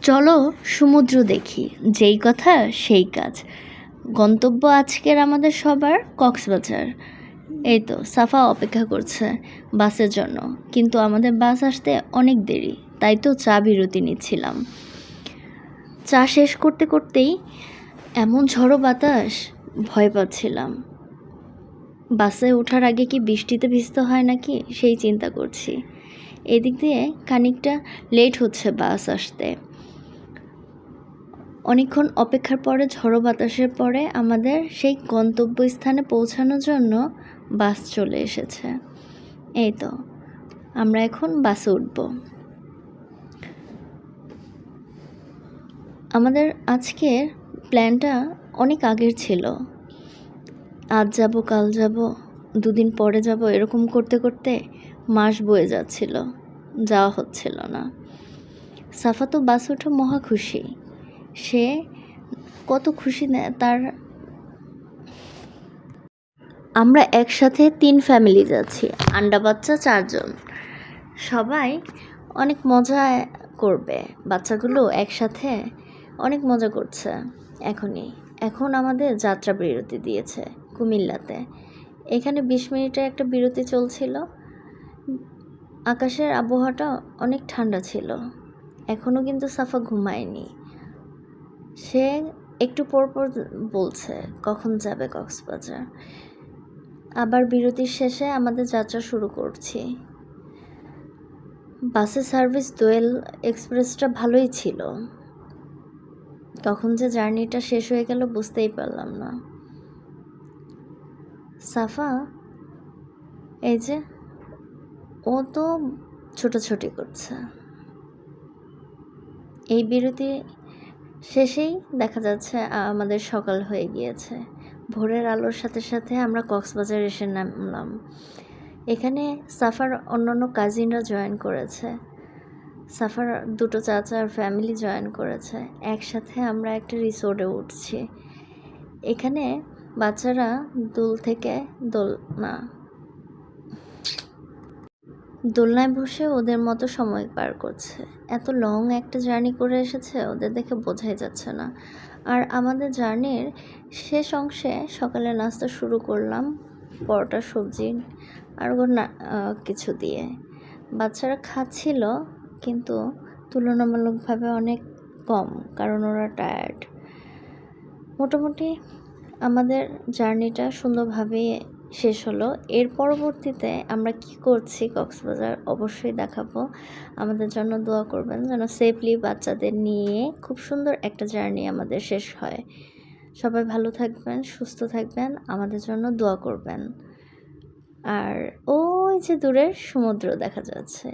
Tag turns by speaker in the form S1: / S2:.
S1: চলো সমুদ্র দেখি, যেই কথা সেই কাজ। গন্তব্য আজকের আমাদের সবার কক্সবাজার। এই তো সাফা অপেক্ষা করছে বাসের জন্য, কিন্তু আমাদের বাস আসতে অনেক দেরি, তাই তো চা বিরতি নিচ্ছিলাম। চা শেষ করতে করতেই এমন ঝড়ো বাতাস, ভয় পাচ্ছিলাম। বাসে ওঠার আগে কি বৃষ্টিতে ভিজতে হয় নাকি সেই চিন্তা করছি। এদিক দিয়ে খানিকটা লেট হচ্ছে বাস আসতে। অনেকক্ষণ অপেক্ষার পরে ঝড়ো বাতাসের পরে আমাদের সেই গন্তব্যস্থানে পৌঁছানোর জন্য বাস চলে এসেছে। এই তো আমরা এখন বাসে উঠব। আমাদের আজকের প্ল্যানটা অনেক আগের ছিল। আজ যাব, কাল যাব, দুদিন পরে যাব, এরকম করতে করতে মাস বয়ে যাচ্ছিল, যাওয়া হচ্ছিল না। সাফা তো বাস উঠে মহা খুশি। সে কত খুশি না তার। আমরা একসাথে 3 ফ্যামিলি যাচ্ছি, আন্ডা বাচ্চা 4 জন। সবাই অনেক মজা করবে, বাচ্চাগুলো একসাথে অনেক মজা করছে। এখন আমাদের যাত্রা বিরতি দিয়েছে কুমিল্লাতে। এখানে 20 মিনিটের একটা বিরতি চলছিল। আকাশের আবহাওয়াটা অনেক ঠান্ডা ছিল। এখনও কিন্তু সাফা ঘুমায়নি। সে একটু পর বলছে কখন যাবে কক্সবাজার। আবার বিরতির শেষে আমাদের যাত্রা শুরু করছি। বাসের সার্ভিস দোয়েল এক্সপ্রেসটা ভালোই ছিল। কখন যে জার্নিটা শেষ হয়ে গেল বুঝতেই পারলাম না। সাফা এই যে ও তো ছোটাছুটি করছে। এই বিরতি শেষেই দেখা যাচ্ছে আমাদের সকাল হয়ে গিয়েছে। ভোরের আলোর সাথে সাথে আমরা কক্সবাজার এসে নামলাম। এখানে সাফার অন্যান্য কাজিনরা জয়েন করেছে। সাফার 2 চাচার ফ্যামিলি জয়েন করেছে। একসাথে আমরা একটা রিসোর্টে উঠছি। এখানে বাচ্চারা দোলনায় বসে ওদের মতো সময় পার করছে। এত লং একটা জার্নি করে এসেছে, ওদের দেখে বোঝাই যাচ্ছে না। আর আমাদের জার্নির শেষ অংশে সকালে নাস্তা শুরু করলাম পরোটা, সবজি আর কিছু দিয়ে। বাচ্চারা খাচ্ছিল, কিন্তু তুলনামূলকভাবে অনেক কম, কারণ ওরা টায়ার্ড। মোটামুটি আমাদের জার্নিটা সুন্দরভাবে শেষ হলো। এর পরবর্তীতে আমরা কি করছি কক্সবাজার অবশ্যই দেখাবো। আমাদের জন্য দোয়া করবেন যেন সেফলি বাচ্চাদের নিয়ে খুব সুন্দর একটা জার্নি আমাদের শেষ হয়। সবাই ভালো থাকবেন, সুস্থ থাকবেন, আমাদের জন্য দোয়া করবেন। আর ওই যে দূরের সমুদ্র দেখা যাচ্ছে,